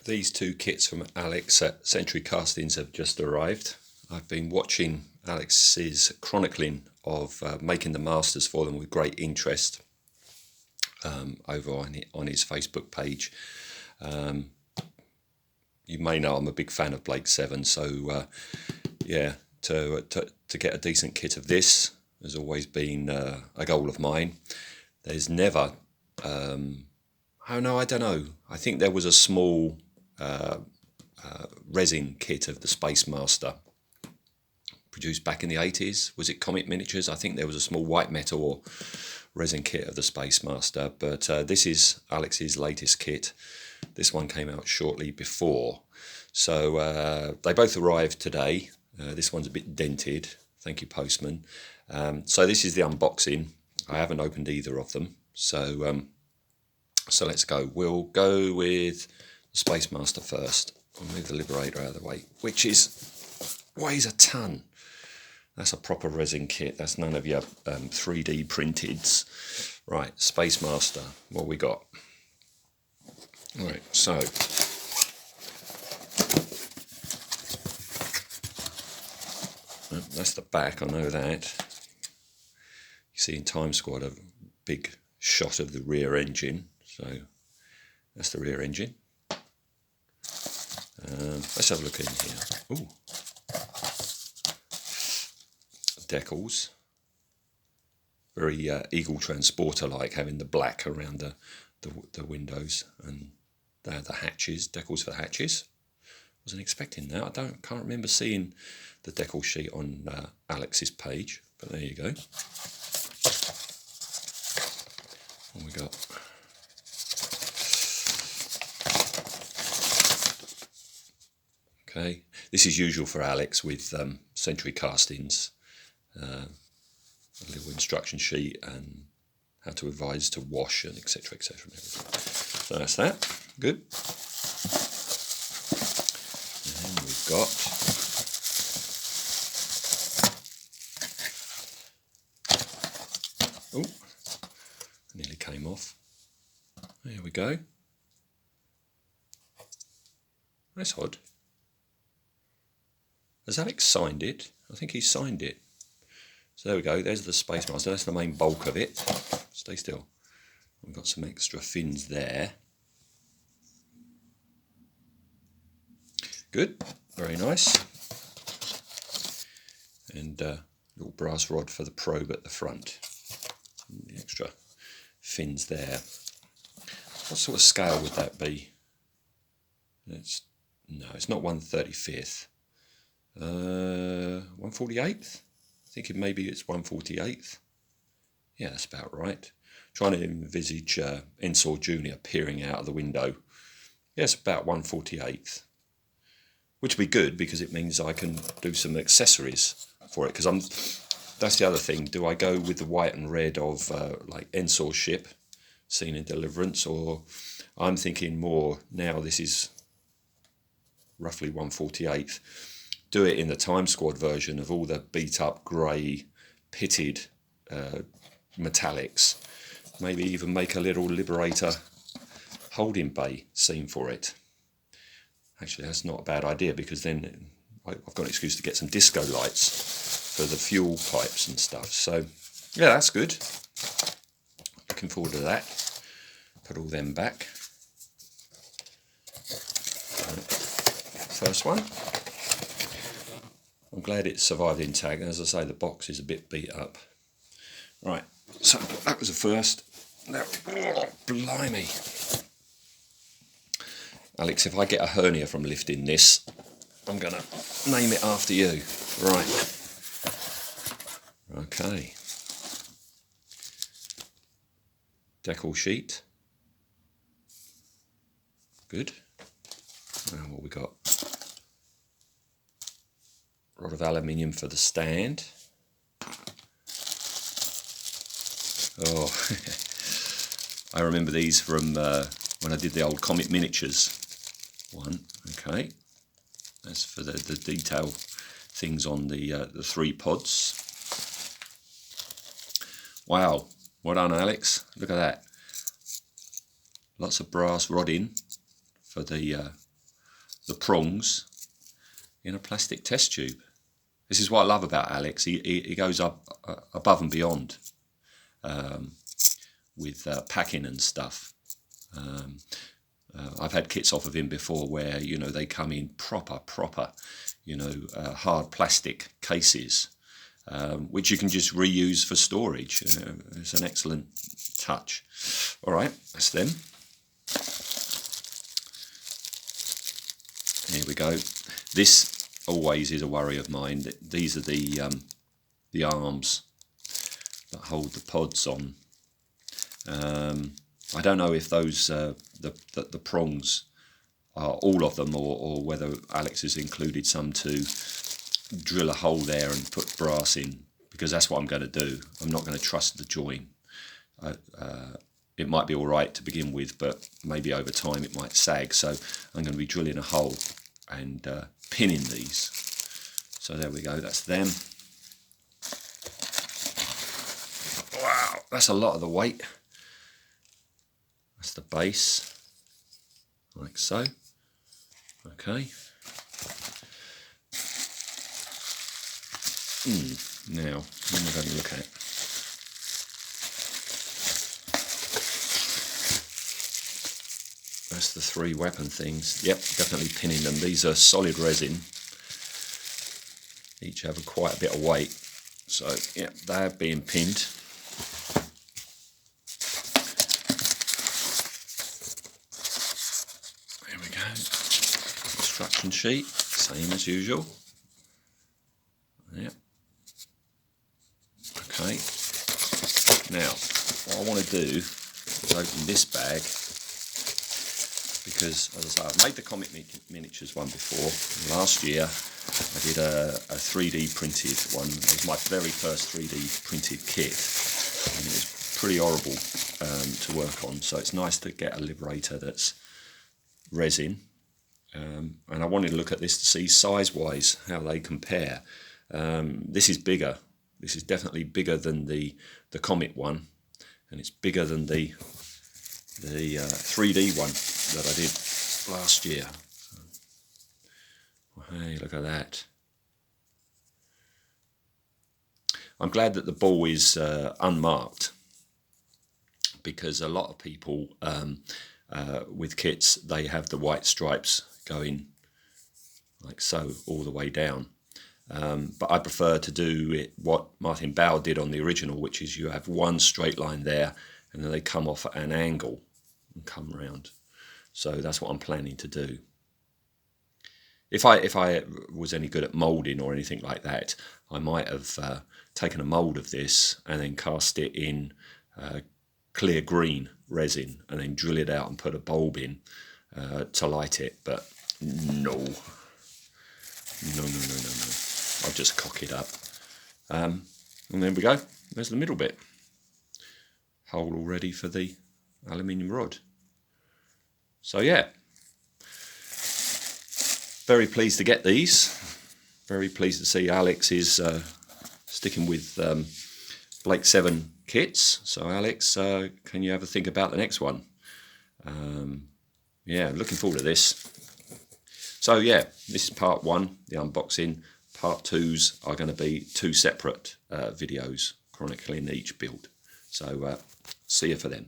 These two kits from Alex at Century Castings have just arrived. I've been watching Alex's chronicling of making the masters for them with great interest over on his Facebook page. You may know I'm a big fan of Blake 7, so yeah, to get a decent kit of this has always been a goal of mine. There's never, oh no, I don't know. I think there was a small resin kit of the Space Master produced back in the 80s. Was it Comet Miniatures? I think there was a small white metal or resin kit of the Space Master, but this is Alex's latest kit. This one came out shortly before. So they both arrived today. This one's a bit dented. Thank you, postman. So this is the unboxing. I haven't opened either of them. So so let's go. We'll go with the Space Master first. I'll move the Liberator out of the way, which weighs a ton. That's a proper resin kit. That's none of your 3D printeds. Right, Space Master. What we got? All right, so that's the back. I know that. You see in Time Squad a big shot of the rear engine. So that's the rear engine. Let's have a look in here. Ooh. Decals. Very Eagle Transporter like, having the black around the windows, and they're the hatches, decals for the hatches. Wasn't expecting that. I can't remember seeing the decal sheet on Alex's page, but there you go. What we got? Okay, this is usual for Alex with Century Castings. A little instruction sheet and how to advise to wash and etc. etc. So that's that. Good. And we've got nearly came off. There we go. That's odd. Has Alex signed it? I think he signed it. So there we go, there's the Space Master, that's the main bulk of it. Stay still. We've got some extra fins there. Good, very nice. And a little brass rod for the probe at the front. And the extra fins there. What sort of scale would that be? No, it's not 1/35. 1/48th? Thinking maybe it's 1/48th. Yeah, that's about right. Trying to envisage Ensor Jr. peering out of the window. Yeah, it's about 1/48th. Which would be good because it means I can do some accessories for it. Because that's the other thing. Do I go with the white and red of like Ensor's ship, seen in Deliverance, or I'm thinking more now this is roughly 1/48th. Do it in the Time Squad version of all the beat up grey pitted metallics. Maybe even make a little Liberator holding bay scene for it. Actually, that's not a bad idea because then I've got an excuse to get some disco lights for the fuel pipes and stuff. So yeah, that's good. Looking forward to that. Put all them back. First one. I'm glad it survived intact. As I say, the box is a bit beat up. Right, so that was the first. Now, oh, blimey. Alex, if I get a hernia from lifting this, I'm going to name it after you. Right. Okay. Decal sheet. Good. Now what we got? Rod of aluminium for the stand. Oh, I remember these from when I did the old Comet Miniatures one. Okay, that's for the detail things on the 3 pods. Wow, well done, Alex. Look at that. Lots of brass rodding for the the prongs in a plastic test tube. This is what I love about Alex. He goes up above and beyond with packing and stuff. I've had kits off of him before where, you know, they come in proper, you know, hard plastic cases, which you can just reuse for storage. It's an excellent touch. All right, that's them. Here we go. This always is a worry of mine. These are the arms that hold the pods on. I don't know if those the prongs are all of them, or whether Alex has included some to drill a hole there and put brass in, because that's what I'm going to do. I'm not going to trust the join. It might be all right to begin with, but maybe over time it might sag. So I'm going to be drilling a hole and pinning these. So there we go, that's them. Wow, that's a lot of the weight. That's the base, like so. Okay. Now, what am I going to look at? That's the 3 weapon things. Yep, definitely pinning them. These are solid resin. Each have quite a bit of weight. So, yeah, they're being pinned. There we go. Instruction sheet, same as usual. Yep. Okay. Now, what I want to do is open this bag, because, as I say, I've made the comic miniatures one before. Last year I did a 3D printed one. It was my very first 3D printed kit, and it was pretty horrible to work on, so it's nice to get a Liberator that's resin. And I wanted to look at this to see size-wise how they compare. This is bigger. This is definitely bigger than the Comet one, and it's bigger than the 3D one that I did last year. Hey, look at that. I'm glad that the ball is unmarked, because a lot of people with kits, they have the white stripes going like so all the way down. But I prefer to do it what Martin Bow did on the original, which is you have one straight line there and then they come off at an angle and come round. So that's what I'm planning to do. If I was any good at moulding or anything like that, I might have taken a mould of this and then cast it in clear green resin and then drill it out and put a bulb in to light it. But no. I'll just cock it up. And there we go. There's the middle bit. Hole all ready for the aluminium rod. So yeah. Very pleased to get these. Very pleased to see Alex is sticking with Blake 7 kits. So Alex, can you have a think about the next one? Yeah, looking forward to this. So yeah, this is part 1, the unboxing. Part 2s are going to be 2 separate videos chronicling each build. So see you for them.